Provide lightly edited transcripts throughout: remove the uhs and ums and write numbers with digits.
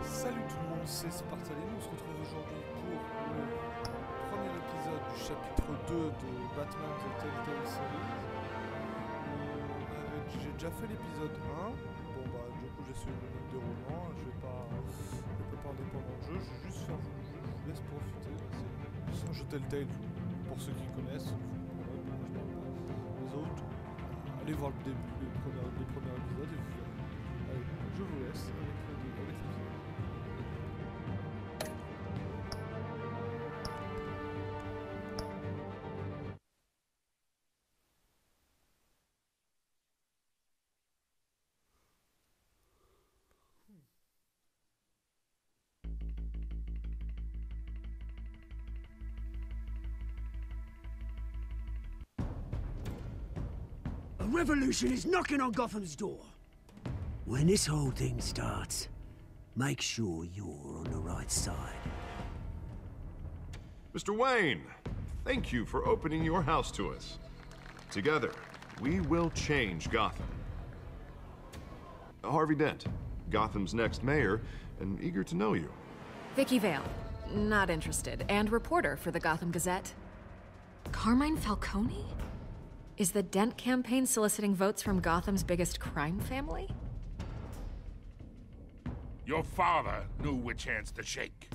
Salut tout le monde, c'est Spartalien. On se retrouve aujourd'hui pour le premier épisode du chapitre 2 de Batman The Telltale Series. J'ai déjà fait l'épisode 1. Bon bah du coup j'ai suivi le même déroulement. Je vais pas en dépendre le jeu, je vais juste faire le jeu, je vous laisse profiter. C'est un jeu Telltale pour ceux qui connaissent. Les autres, allez voir le début, les premiers épisodes et vous verrez. Allez, je vous laisse avec l'épisode. A revolution is knocking on Gotham's door. When this whole thing starts, make sure you're on the right side. Mr. Wayne, thank you for opening your house to us. Together, we will change Gotham. Harvey Dent, Gotham's next mayor, and eager to know you. Vicky Vale, not interested, and reporter for the Gotham Gazette. Carmine Falcone? Is the Dent campaign soliciting votes from Gotham's biggest crime family? Your father knew which hands to shake.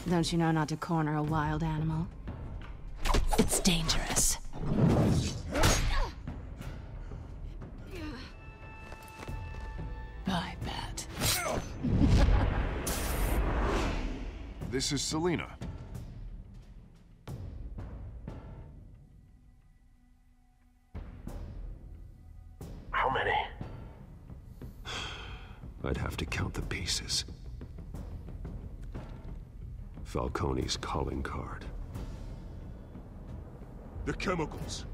Don't you know not to corner a wild animal? It's dangerous. I bet. This is Selina. How many? I'd have to count the pieces. Falcone's calling card. The chemicals.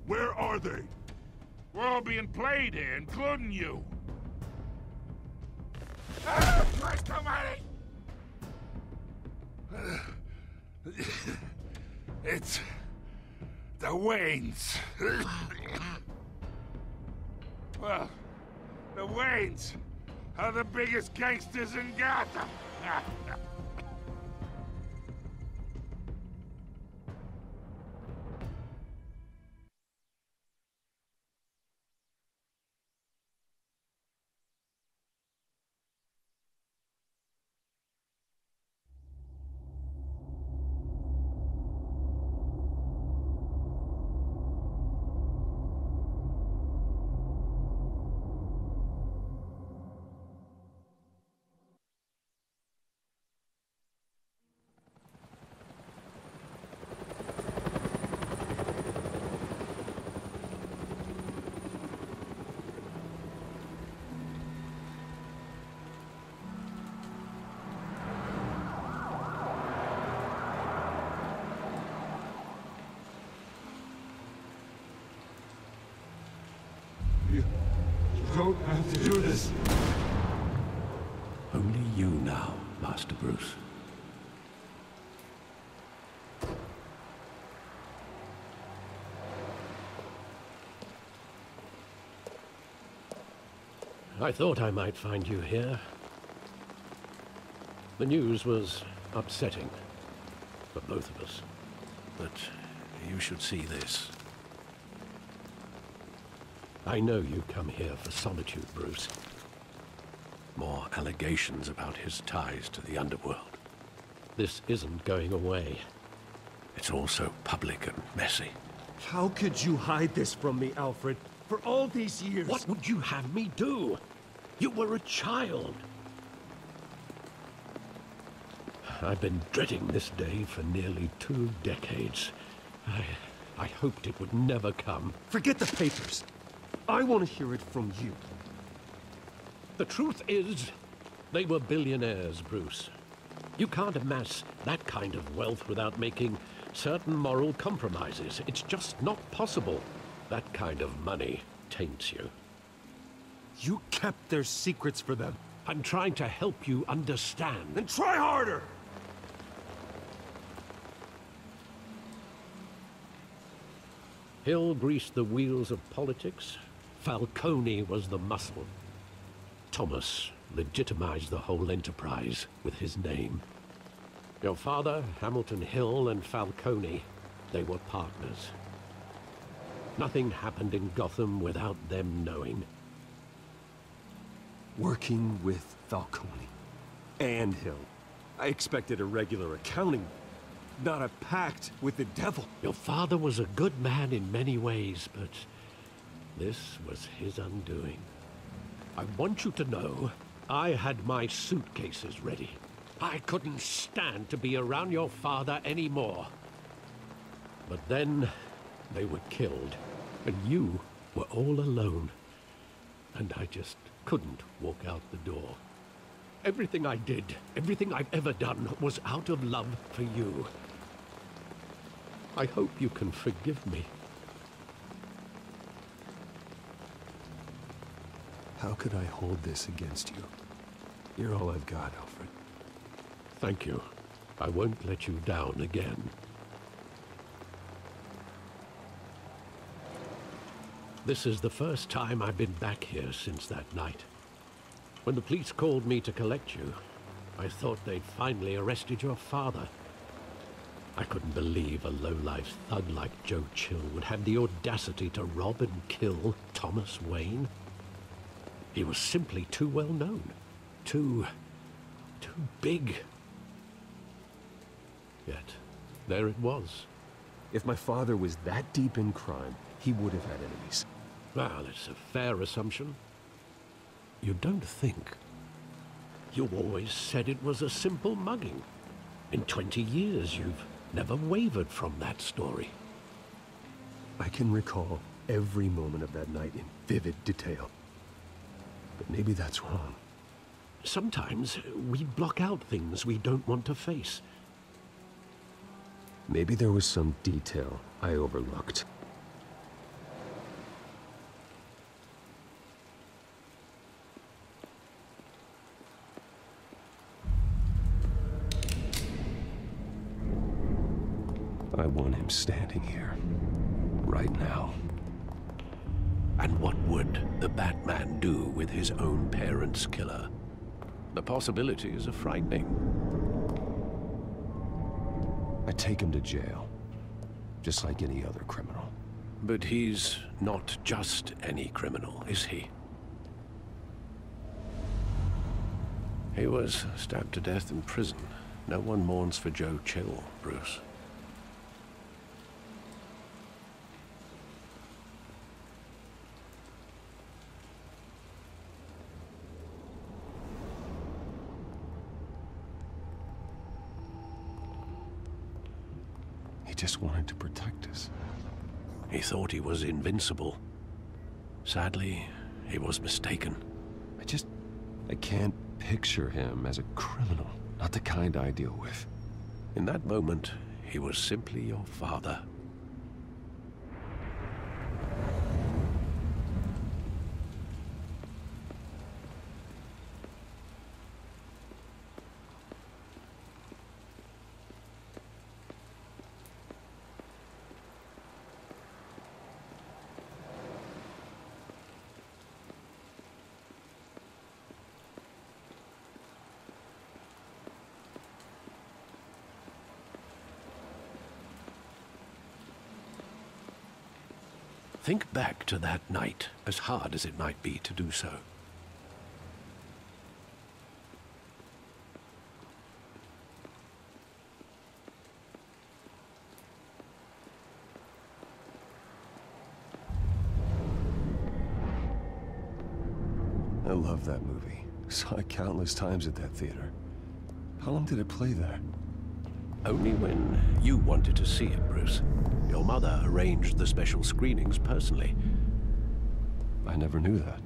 Where are they? We're all being played here, including you. Ah, Christ almighty! It's the Waynes. Well, the Waynes are the biggest gangsters in Gotham. You don't have to do this. Only you now, Master Bruce. I thought I might find you here. The news was upsetting for both of us. But you should see this. I know you come here for solitude, Bruce. More allegations about his ties to the underworld. This isn't going away. It's all so public and messy. How could you hide this from me, Alfred? For all these years... What would you have me do? You were a child. I've been dreading this day for nearly 2 decades. I hoped it would never come. Forget the papers. I want to hear it from you. The truth is, they were billionaires, Bruce. You can't amass that kind of wealth without making certain moral compromises. It's just not possible. That kind of money taints you. You kept their secrets for them. I'm trying to help you understand. Then try harder! Hill greased the wheels of politics. Falcone was the muscle. Thomas legitimized the whole enterprise with his name. Your father, Hamilton Hill, and Falcone, they were partners. Nothing happened in Gotham without them knowing. Working with Falcone and Hill. I expected a regular accounting, not a pact with the devil. Your father was a good man in many ways, but this was his undoing. I want you to know, I had my suitcases ready. I couldn't stand to be around your father anymore. But then, they were killed, and you were all alone. And I just couldn't walk out the door. Everything I did, everything I've ever done, was out of love for you. I hope you can forgive me. How could I hold this against you? You're all I've got, Alfred. Thank you. I won't let you down again. This is the first time I've been back here since that night. When the police called me to collect you, I thought they'd finally arrested your father. I couldn't believe a low-life thug like Joe Chill would have the audacity to rob and kill Thomas Wayne. He was simply too well known. Too big. Yet, there it was. If my father was that deep in crime, he would have had enemies. Well, it's a fair assumption. You don't think. You always said it was a simple mugging. In 20 years, you've never wavered from that story. I can recall every moment of that night in vivid detail. But maybe that's wrong. Sometimes we block out things we don't want to face. Maybe there was some detail I overlooked. I want him standing here, right now. And what would the Batman do with his own parents' killer? The possibilities are frightening. I take him to jail, just like any other criminal. But he's not just any criminal, is he? He was stabbed to death in prison. No one mourns for Joe Chill, Bruce. He just wanted to protect us. He thought he was invincible. Sadly, he was mistaken. I can't picture him as a criminal. Not the kind I deal with. In that moment, he was simply your father. Think back to that night, as hard as it might be to do so. I love that movie. Saw it countless times at that theater. How long did it play there? Only when you wanted to see it, Bruce. Your mother arranged the special screenings personally. I never knew that.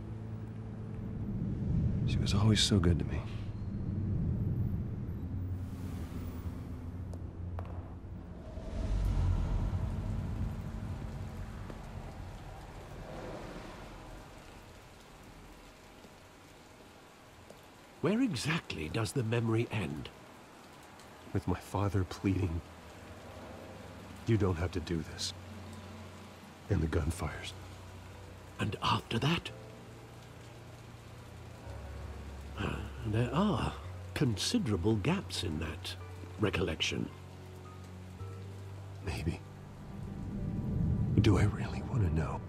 She was always so good to me. Where exactly does the memory end? With my father pleading, "You don't have to do this." And the gun fires. And after that? There are considerable gaps in that recollection. Maybe. Do I really want to know?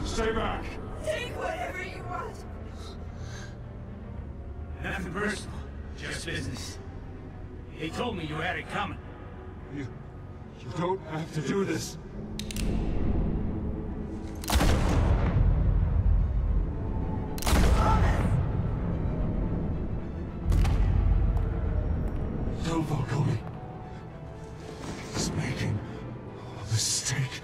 Stay back! Take whatever you want! Nothing personal, just business. He told me you had it coming. You don't have to do this. Tell Falcone. He's making a mistake.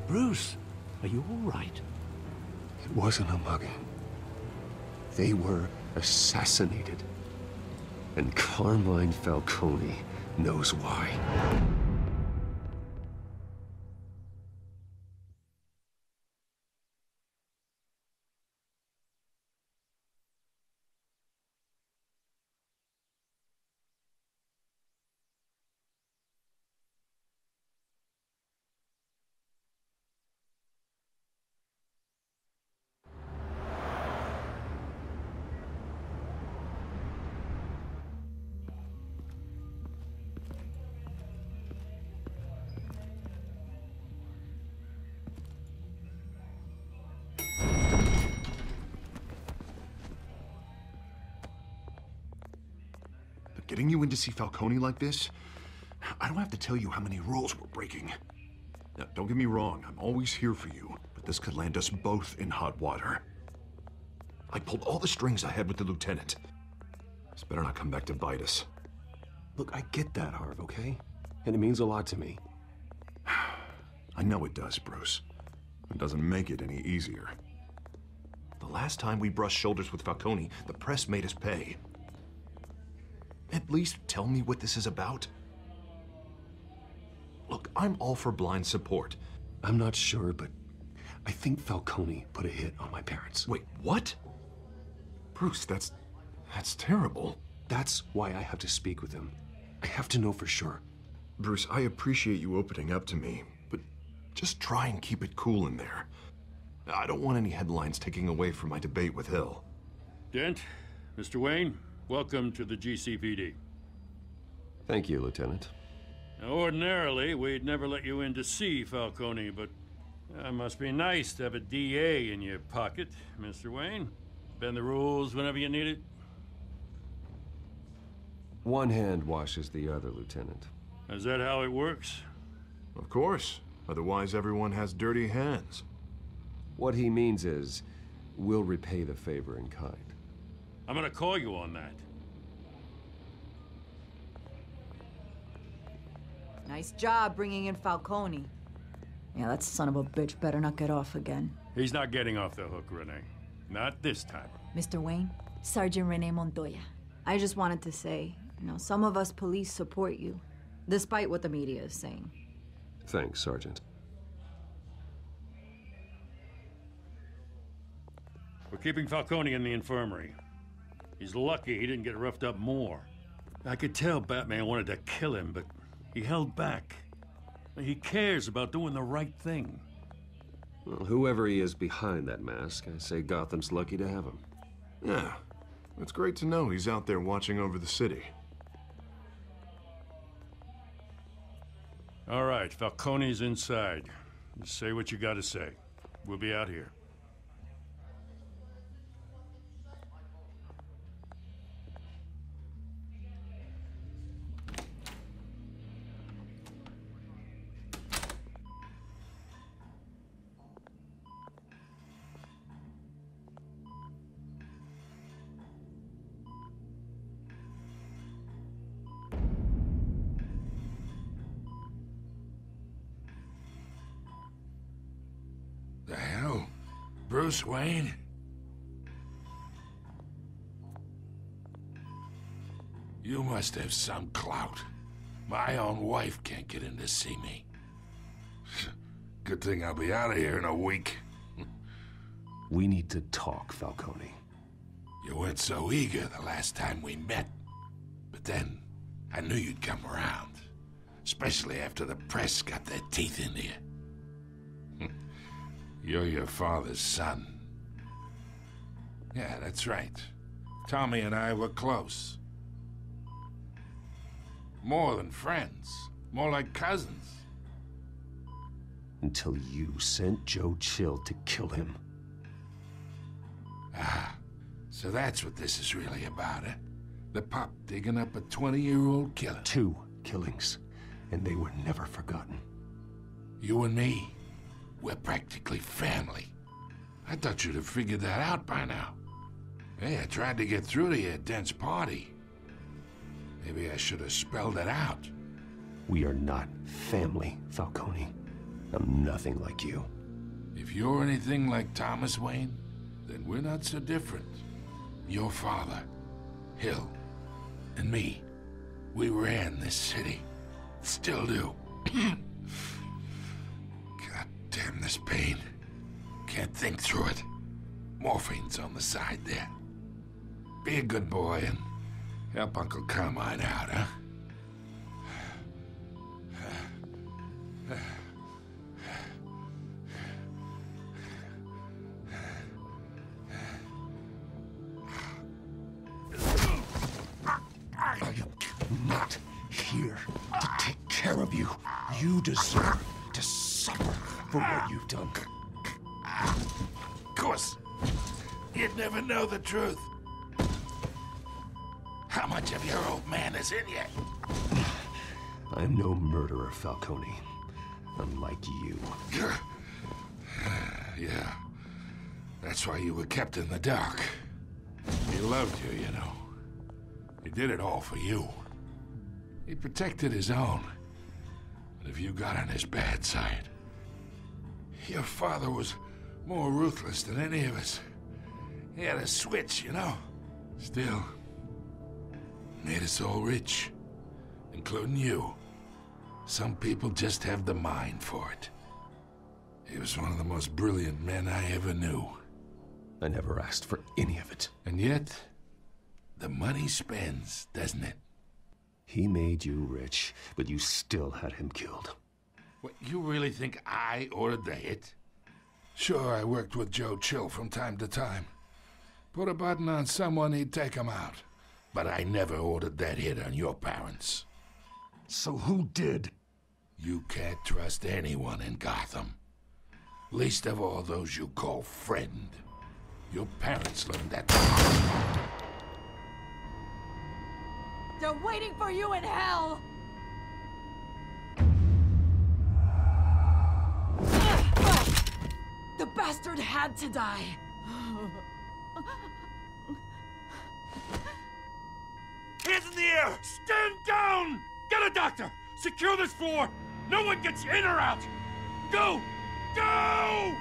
Bruce, are you all right? It wasn't a mugging. They were assassinated. And Carmine Falcone knows why. Getting you in to see Falcone like this? I don't have to tell you how many rules we're breaking. Now, don't get me wrong, I'm always here for you, but this could land us both in hot water. I pulled all the strings I had with the lieutenant. This better not come back to bite us. Look, I get that, Harv, okay? And it means a lot to me. I know it does, Bruce. It doesn't make it any easier. The last time we brushed shoulders with Falcone, the press made us pay. At least tell me what this is about. Look, I'm all for blind support. I'm not sure, but I think Falcone put a hit on my parents. Wait, what? Bruce, that's terrible. That's why I have to speak with him. I have to know for sure. Bruce, I appreciate you opening up to me, but just try and keep it cool in there. I don't want any headlines taking away from my debate with Hill. Dent, Mr. Wayne, welcome to the GCPD. Thank you, Lieutenant. Now, ordinarily, we'd never let you in to see Falcone, but it must be nice to have a DA in your pocket, Mr. Wayne. Bend the rules whenever you need it. One hand washes the other, Lieutenant. Is that how it works? Of course. Otherwise, everyone has dirty hands. What he means is, we'll repay the favor in kind. I'm gonna call you on that. Nice job bringing in Falcone. Yeah, that son of a bitch better not get off again. He's not getting off the hook, Renee. Not this time. Mr. Wayne, Sergeant Renee Montoya. I just wanted to say, some of us police support you, despite what the media is saying. Thanks, Sergeant. We're keeping Falcone in the infirmary. He's lucky he didn't get roughed up more. I could tell Batman wanted to kill him, but he held back. He cares about doing the right thing. Well, whoever he is behind that mask, I say Gotham's lucky to have him. Yeah, it's great to know he's out there watching over the city. All right, Falcone's inside. Just say what you gotta say. We'll be out here. Bruce Wayne? You must have some clout. My own wife can't get in to see me. Good thing I'll be out of here in a week. We need to talk, Falcone. You weren't so eager the last time we met. But then, I knew you'd come around. Especially after the press got their teeth into you. You're your father's son. Yeah, that's right. Tommy and I were close. More than friends. More like cousins. Until you sent Joe Chill to kill him. Ah, so that's what this is really about, eh? The pup digging up a 20-year-old killer. 2 killings, and they were never forgotten. You and me, we're practically family. I thought you'd have figured that out by now. Hey, I tried to get through to your dense party. Maybe I should have spelled it out. We are not family, Falcone. I'm nothing like you. If you're anything like Thomas Wayne, then we're not so different. Your father, Hill, and me, we ran this city. Still do. God damn this pain. Can't think through it. Morphine's on the side there. Be a good boy and help Uncle Carmine out, huh? I am not here to take care of you. You deserve to suffer for what you've done. Of course. You'd never know the truth. How much of your old man is in you? I'm no murderer, Falcone. Unlike you. Yeah. That's why you were kept in the dark. He loved you, you know. He did it all for you. He protected his own. But if you got on his bad side, your father was more ruthless than any of us. He had a switch, you know. Still, made us all rich, including you. Some people just have the mind for it. He was one of the most brilliant men I ever knew. I never asked for any of it. And yet, the money spends, doesn't it? He made you rich, but you still had him killed. What, you really think I ordered the hit? Sure, I worked with Joe Chill from time to time. Put a button on someone, he'd take him out. But I never ordered that hit on your parents. So who did? You can't trust anyone in Gotham. Least of all those you call friend. Your parents learned that. They're waiting for you in hell! The bastard had to die. Hands in the air! Stand down! Get a doctor! Secure this floor! No one gets in or out! Go! Go!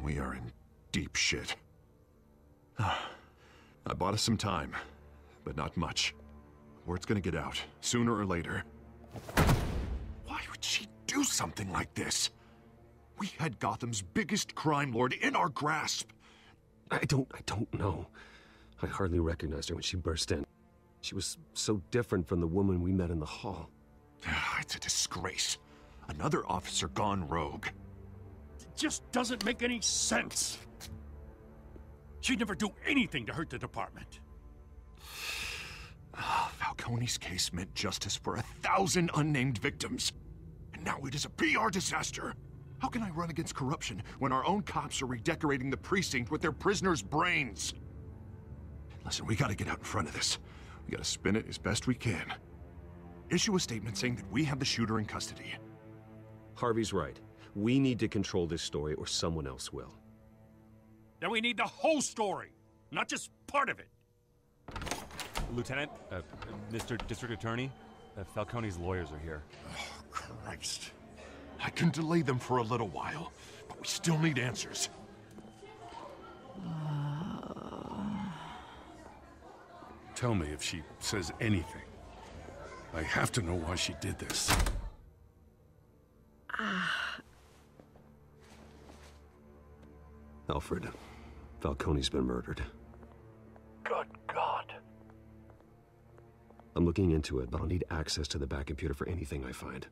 We are in deep shit. I bought us some time, but not much. Word's gonna get out, sooner or later. Why would she do something like this? We had Gotham's biggest crime lord in our grasp. I don't know. I hardly recognized her when she burst in. She was so different from the woman we met in the hall. It's a disgrace. Another officer gone rogue. Just doesn't make any sense. She'd never do anything to hurt the department. Falcone's case meant justice for 1,000 unnamed victims. And now it is a PR disaster. How can I run against corruption when our own cops are redecorating the precinct with their prisoners' brains? Listen, we gotta get out in front of this. We gotta spin it as best we can. Issue a statement saying that we have the shooter in custody. Harvey's right. We need to control this story or someone else will. Then we need the whole story, not just part of it. Lieutenant, Mr. District Attorney, Falcone's lawyers are here. Oh, Christ. I can delay them for a little while, but we still need answers. Tell me if she says anything. I have to know why she did this. Alfred, Falcone's been murdered. Good God. I'm looking into it, but I'll need access to the back computer for anything I find.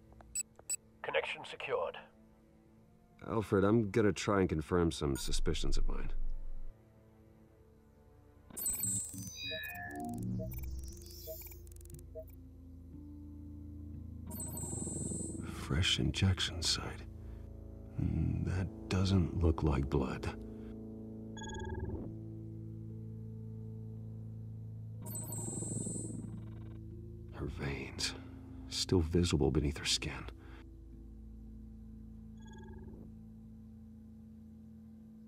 Connection secured. Alfred, I'm gonna try and confirm some suspicions of mine. Fresh injection site. That doesn't look like blood. Her veins, still visible beneath her skin.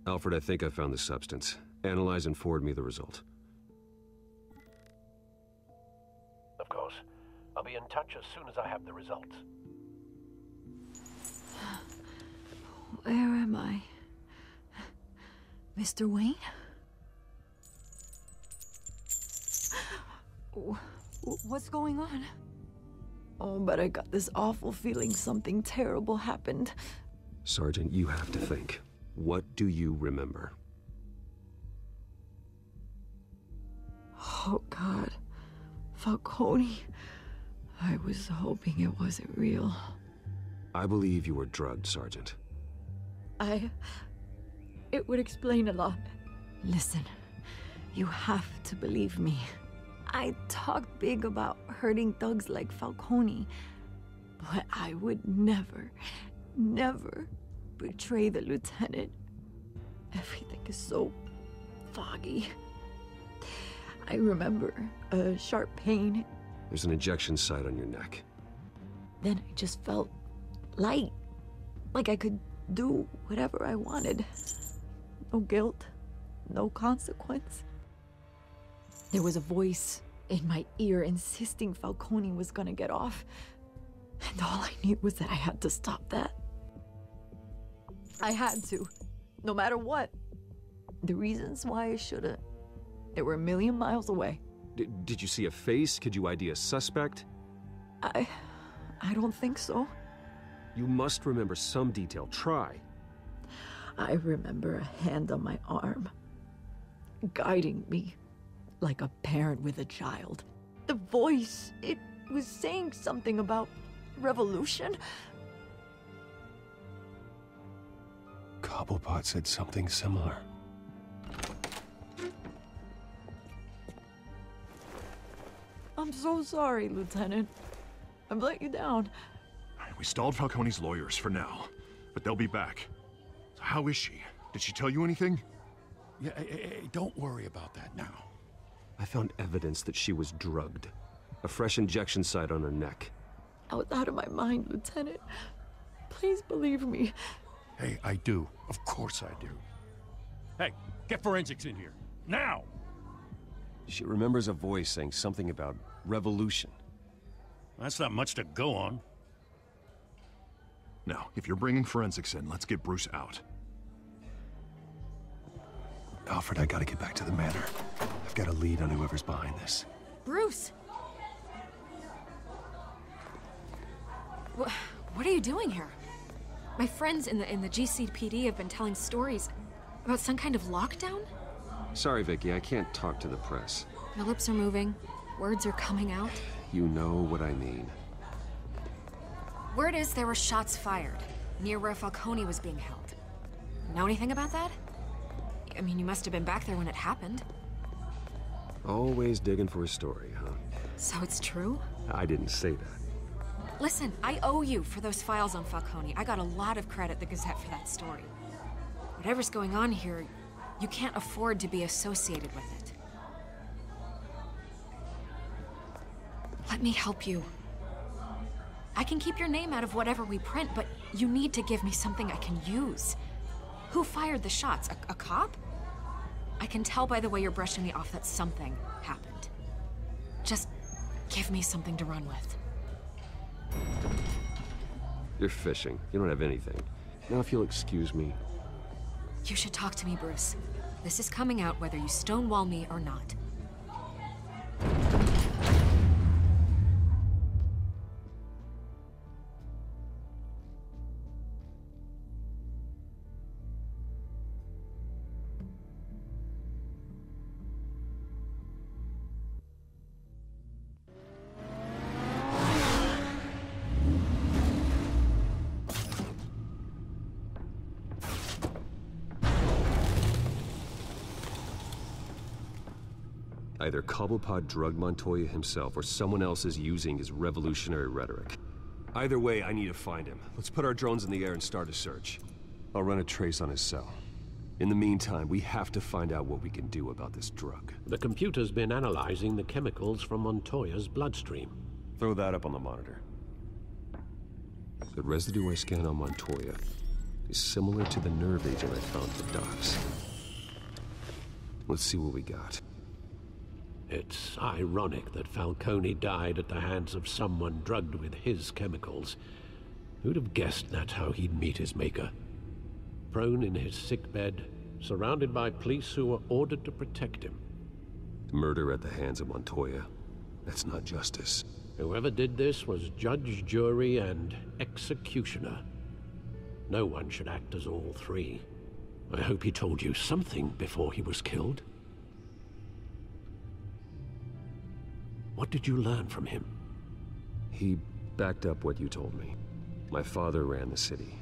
Alfred, I think I found the substance. Analyze and forward me the result. Of course. I'll be in touch as soon as I have the results. Where am I? Mr. Wayne? What's going on? Oh, but I got this awful feeling something terrible happened. Sergeant, you have to think. What do you remember? Oh, God. Falcone. I was hoping it wasn't real. I believe you were drugged, Sergeant. It would explain a lot. Listen, you have to believe me. I talked big about hurting thugs like Falcone, but I would never, never betray the lieutenant. Everything is so foggy. I remember a sharp pain. There's an injection site on your neck. Then I just felt light, like I could do whatever I wanted. No guilt, no consequence. There was a voice in my ear insisting Falcone was gonna get off. And all I knew was that I had to stop that. I had to, no matter what. The reasons why I should've, they were a million miles away. Did you see a face? Could you ID a suspect? I don't think so. You must remember some detail. Try. I remember a hand on my arm, guiding me like a parent with a child. The voice, it was saying something about revolution. Cobblepot said something similar. I'm so sorry, Lieutenant. I've let you down. We stalled Falcone's lawyers for now, but they'll be back. So how is she? Did she tell you anything? Yeah, don't worry about that now. I found evidence that she was drugged. A fresh injection site on her neck. I was out of my mind, Lieutenant. Please believe me. Hey, I do. Of course I do. Hey, get forensics in here. Now! She remembers a voice saying something about revolution. That's not much to go on. Now, if you're bringing forensics in, let's get Bruce out. Alfred, I gotta get back to the manor. I've got a lead on whoever's behind this. Bruce! What are you doing here? My friends in the GCPD have been telling stories about some kind of lockdown? Sorry, Vicky, I can't talk to the press. My lips are moving. Words are coming out. You know what I mean. Word is there were shots fired near where Falcone was being held. Know anything about that? I mean, you must have been back there when it happened. Always digging for a story, huh? So it's true? I didn't say that. Listen, I owe you for those files on Falcone. I got a lot of credit at the Gazette for that story. Whatever's going on here, you can't afford to be associated with it. Let me help you. I can keep your name out of whatever we print, but you need to give me something I can use. Who fired the shots? A cop? I can tell by the way you're brushing me off that something happened. Just give me something to run with. You're fishing. You don't have anything. Now if you'll excuse me. You should talk to me, Bruce. This is coming out whether you stonewall me or not. Either Cobblepot drugged Montoya himself, or someone else is using his revolutionary rhetoric. Either way, I need to find him. Let's put our drones in the air and start a search. I'll run a trace on his cell. In the meantime, we have to find out what we can do about this drug. The computer's been analyzing the chemicals from Montoya's bloodstream. Throw that up on the monitor. The residue I scanned on Montoya is similar to the nerve agent I found at the docks. Let's see what we got. It's ironic that Falcone died at the hands of someone drugged with his chemicals. Who'd have guessed that's how he'd meet his maker? Prone in his sickbed, surrounded by police who were ordered to protect him. Murder at the hands of Montoya. That's not justice. Whoever did this was judge, jury, and executioner. No one should act as all three. I hope he told you something before he was killed. What did you learn from him? He backed up what you told me. My father ran the city,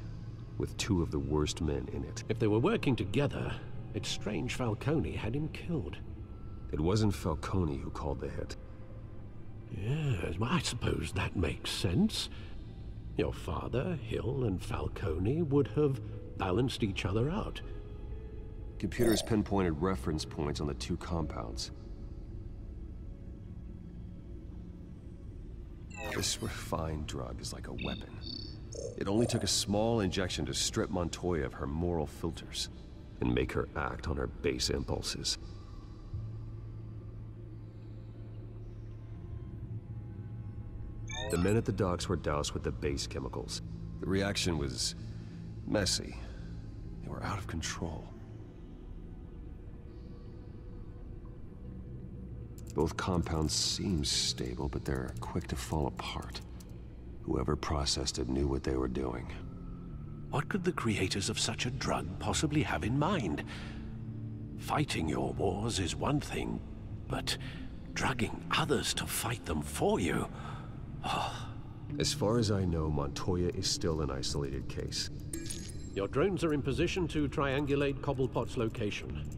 with two of the worst men in it. If they were working together, it's strange Falcone had him killed. It wasn't Falcone who called the hit. Yes, well, I suppose that makes sense. Your father, Hill, and Falcone would have balanced each other out. Computers pinpointed reference points on the two compounds. This refined drug is like a weapon. It only took a small injection to strip Montoya of her moral filters and make her act on her base impulses. The men at the docks were doused with the base chemicals. The reaction was messy. They were out of control. Both compounds seem stable, but they're quick to fall apart. Whoever processed it knew what they were doing. What could the creators of such a drug possibly have in mind? Fighting your wars is one thing, but drugging others to fight them for you? Oh. As far as I know, Montoya is still an isolated case. Your drones are in position to triangulate Cobblepot's location.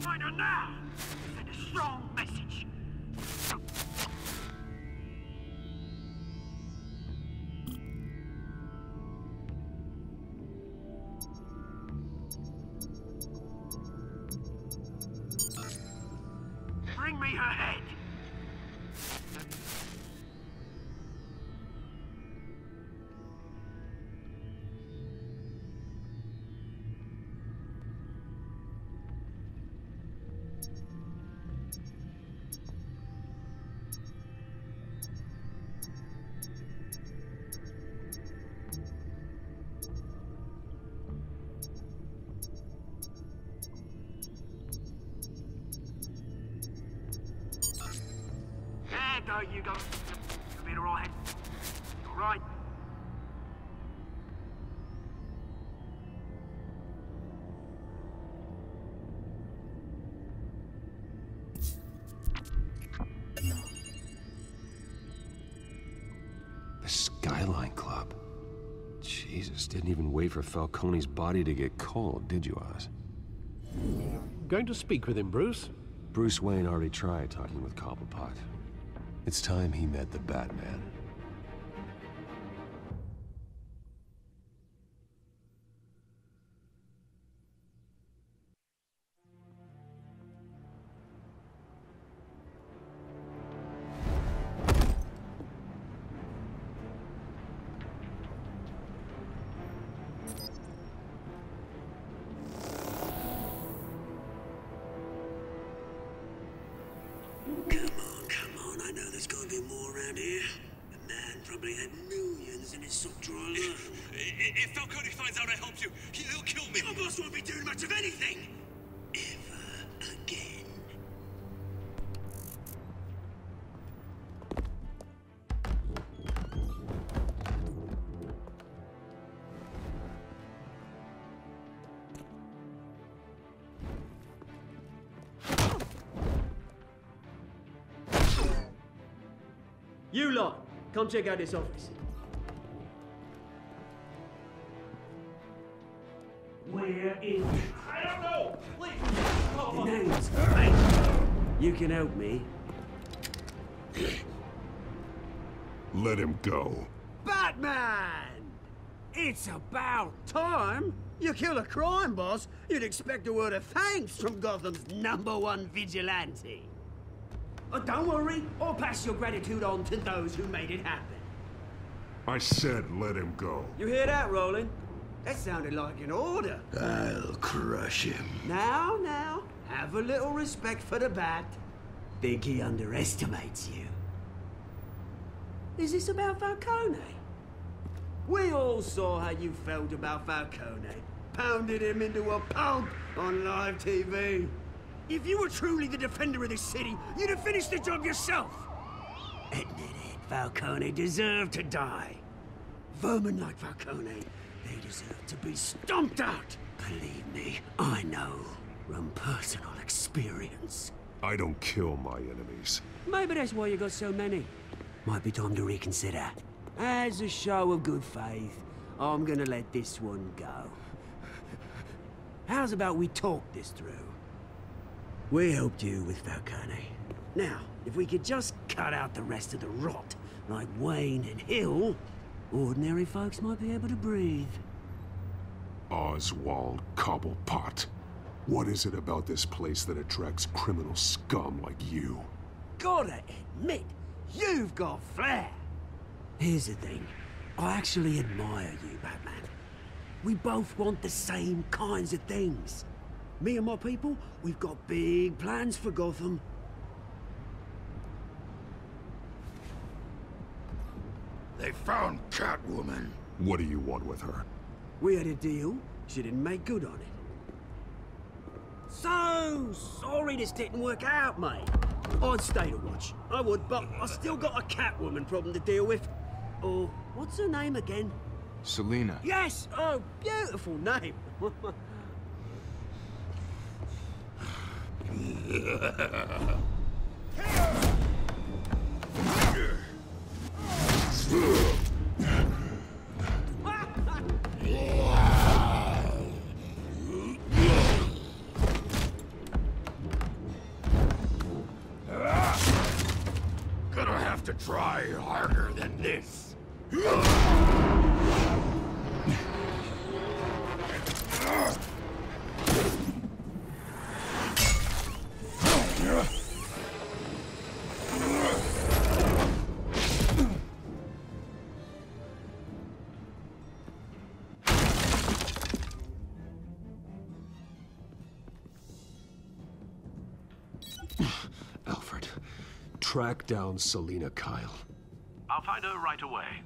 Find her now! Send a strong message! Bring me her head! There you go. You'll be alright. Alright. The sky Jesus, didn't even wait for Falcone's body to get cold, did you, Oz? Going to speak with him, Bruce? Bruce Wayne already tried talking with Cobblepot. It's time he met the Batman. If Falcone finds out I helped you, he'll kill me. Your boss won't be doing much of anything. Ever again. You lot, come check out this office. Where is... I don't know! Please! The name's right. You can help me. Let him go. Batman! It's about time. You kill a crime boss, you'd expect a word of thanks from Gotham's #1 vigilante. But don't worry, I'll pass your gratitude on to those who made it happen. I said let him go. You hear that, Roland? That sounded like an order. I'll crush him. Now, have a little respect for the Bat. Think he underestimates you. Is this about Falcone? We all saw how you felt about Falcone. Pounded him into a pulp on live TV. If you were truly the defender of this city, you'd have finished the job yourself. Admit it, Falcone deserved to die. Vermin like Falcone, they deserve to be stomped out. Believe me, I know from personal experience. I don't kill my enemies. Maybe that's why you got so many. Might be time to reconsider. As a show of good faith, I'm gonna let this one go. How's about we talk this through? We helped you with Falcone. Now, if we could just cut out the rest of the rot, like Wayne and Hill, ordinary folks might be able to breathe. Oswald Cobblepot. What is it about this place that attracts criminal scum like you? Gotta admit, you've got flair. Here's the thing. I actually admire you, Batman. We both want the same kinds of things. Me and my people, we've got big plans for Gotham. They found Catwoman. What do you want with her? We had a deal. She didn't make good on it. So sorry this didn't work out, mate. I'd stay to watch. I would, but I still got a Catwoman problem to deal with. Oh, what's her name again? Selina. Yes! Oh, beautiful name. Gonna have to try harder than this. Alfred, track down Selina Kyle. I'll find her right away.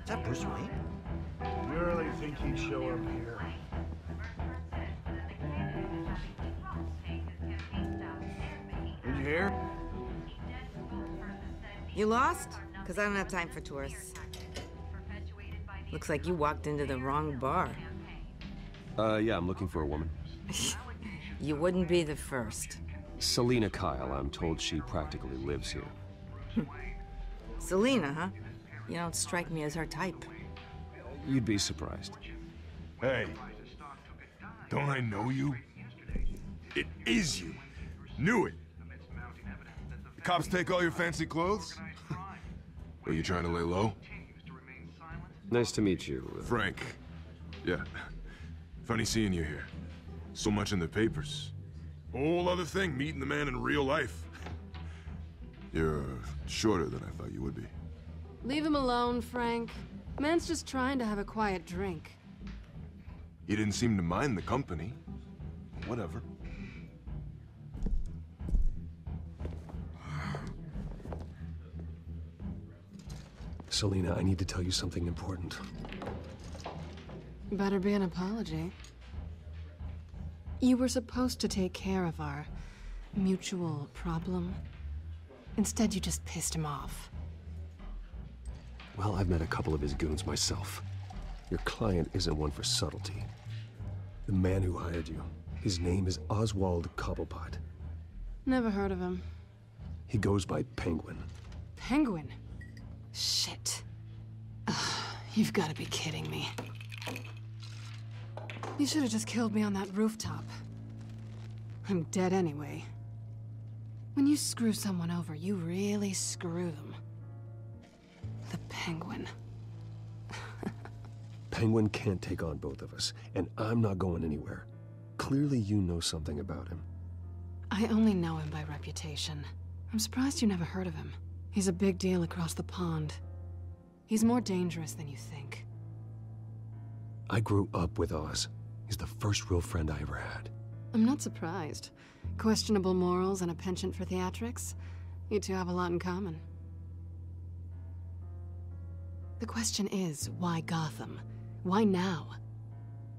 Is that Bruce Wayne? You really think he'd show up here? Did you hear? You lost? Because I don't have time for tourists. Looks like you walked into the wrong bar. Yeah, I'm looking for a woman. You wouldn't be the first. Selina Kyle, I'm told she practically lives here. Selina, huh? You don't strike me as her type. You'd be surprised. Hey, don't I know you? It is you. Knew it. The cops take all your fancy clothes? Are you trying to lay low? Nice to meet you. Frank. Yeah. Funny seeing you here. So much in the papers. Whole other thing, meeting the man in real life. You're shorter than I thought you would be. Leave him alone, Frank. Man's just trying to have a quiet drink. He didn't seem to mind the company. Whatever. Selina, I need to tell you something important. Better be an apology. You were supposed to take care of our mutual problem. Instead, you just pissed him off. Well, I've met a couple of his goons myself. Your client isn't one for subtlety. The man who hired you, his name is Oswald Cobblepot. Never heard of him. He goes by Penguin. Penguin? Shit. Ugh, you've got to be kidding me. You should have just killed me on that rooftop. I'm dead anyway. When you screw someone over, you really screw them. The Penguin. Penguin can't take on both of us, and I'm not going anywhere. Clearly you know something about him. I only know him by reputation. I'm surprised you never heard of him. He's a big deal across the pond. He's more dangerous than you think. I grew up with Oz. He's the first real friend I ever had. I'm not surprised. Questionable morals and a penchant for theatrics. You two have a lot in common. The question is, why Gotham? Why now?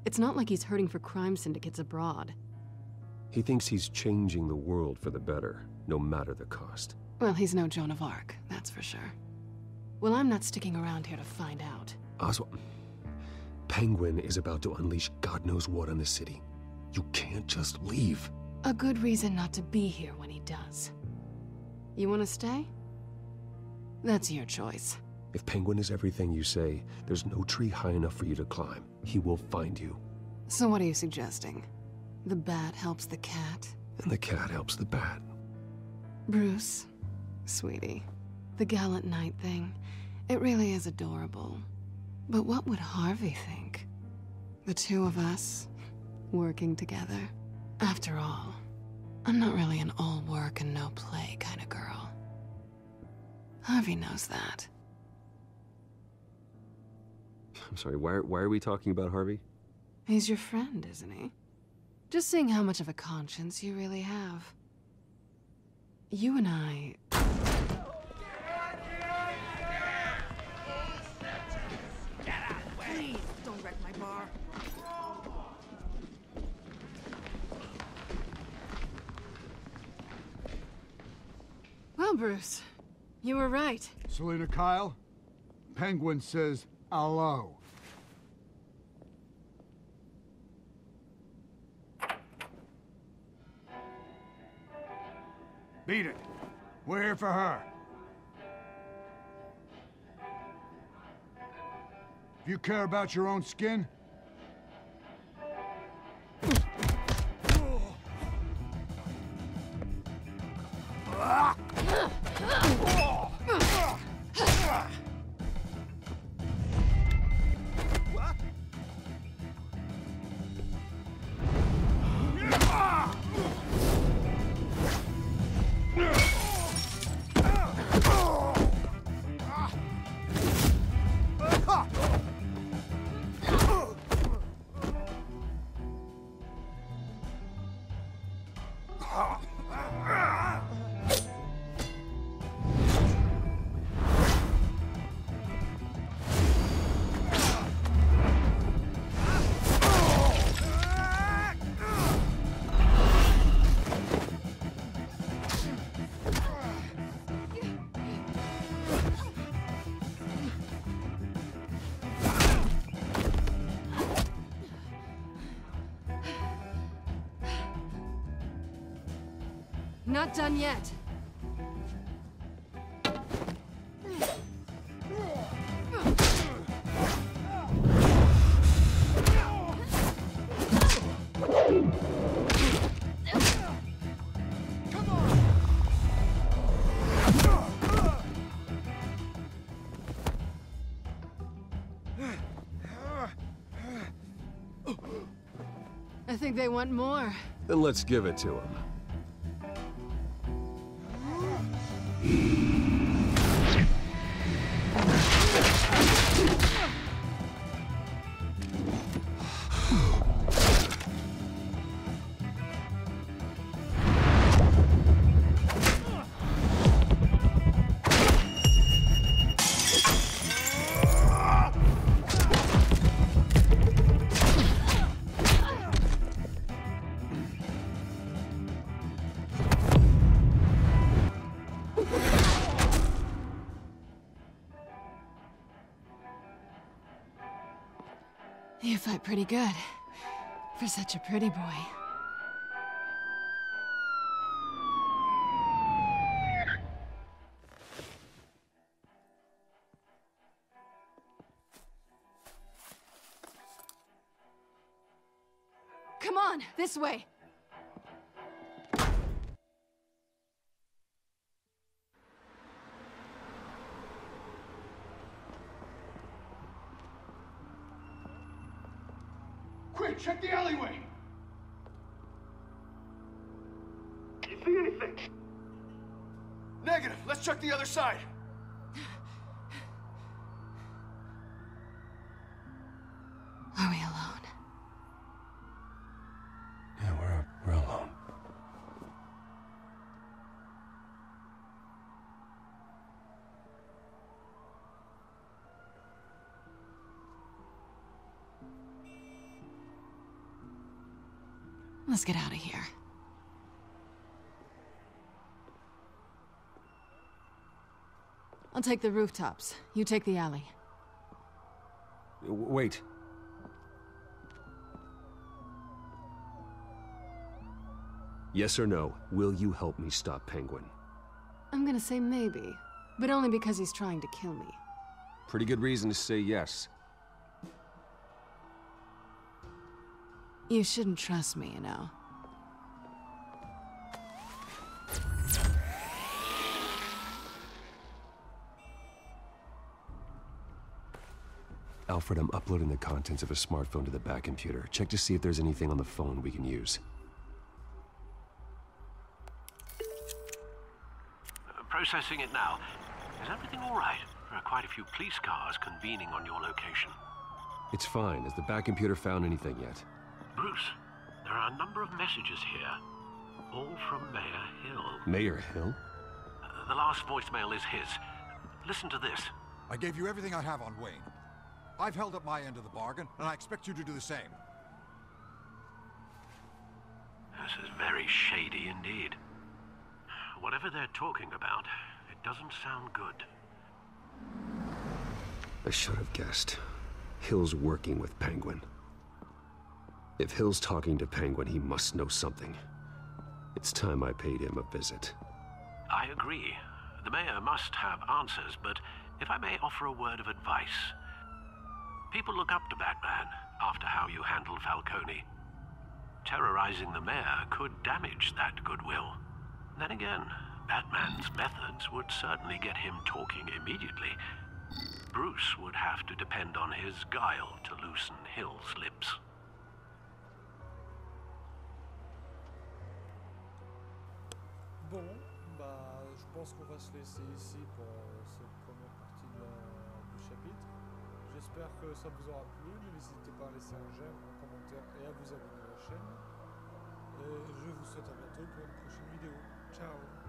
It's not like he's hurting for crime syndicates abroad. He thinks he's changing the world for the better, no matter the cost. Well, he's no Joan of Arc, that's for sure. Well, I'm not sticking around here to find out. Oswald, Penguin is about to unleash God knows what on the city. You can't just leave. A good reason not to be here when he does. You want to stay? That's your choice. If Penguin is everything you say, there's no tree high enough for you to climb. He will find you. So what are you suggesting? The bat helps the cat? And the cat helps the bat. Bruce, sweetie, the gallant knight thing, it really is adorable. But what would Harvey think? The two of us, working together? After all, I'm not really an all work and no play kind of girl. Harvey knows that. I'm sorry, why are we talking about Harvey? He's your friend, isn't he? Just seeing how much of a conscience you really have. You and I... Please, don't wreck my bar. Well, Bruce, you were right. Selina Kyle, Penguin says hello. Beat it. We're here for her. If you care about your own skin, Not done yet. I think they want more. Then let's give it to them. You fight pretty good. For such a pretty boy. Come on, this way. Quick, check the alleyway! You see anything? Negative. Let's check the other side. Are we alone? Yeah, we're alone. Let's get out of here. I'll take the rooftops. You take the alley. Wait. Yes or no, will you help me stop Penguin? I'm gonna say maybe, but only because he's trying to kill me. Pretty good reason to say yes. You shouldn't trust me, you know. Alfred, I'm uploading the contents of a smartphone to the back computer. Check to see if there's anything on the phone we can use. Processing it now. Is everything all right? There are quite a few police cars convening on your location. It's fine. Has the back computer found anything yet? Bruce, there are a number of messages here. All from Mayor Hill. Mayor Hill? The last voicemail is his. Listen to this. I gave you everything I have on Wayne. I've held up my end of the bargain, and I expect you to do the same. This is very shady indeed. Whatever they're talking about, it doesn't sound good. I should have guessed. Hill's working with Penguin. If Hill's talking to Penguin, he must know something. It's time I paid him a visit. I agree. The mayor must have answers, but if I may offer a word of advice. People look up to Batman after how you handled Falcone. Terrorizing the mayor could damage that goodwill. Then again, Batman's methods would certainly get him talking immediately. Bruce would have to depend on his guile to loosen Hill's lips. Bon, bah, je pense qu'on va se laisser ici pour cette première partie du chapitre. J'espère que ça vous aura plu. N'hésitez pas à laisser un j'aime, un commentaire et à vous abonner à la chaîne. Et je vous souhaite à bientôt pour une prochaine vidéo. Ciao!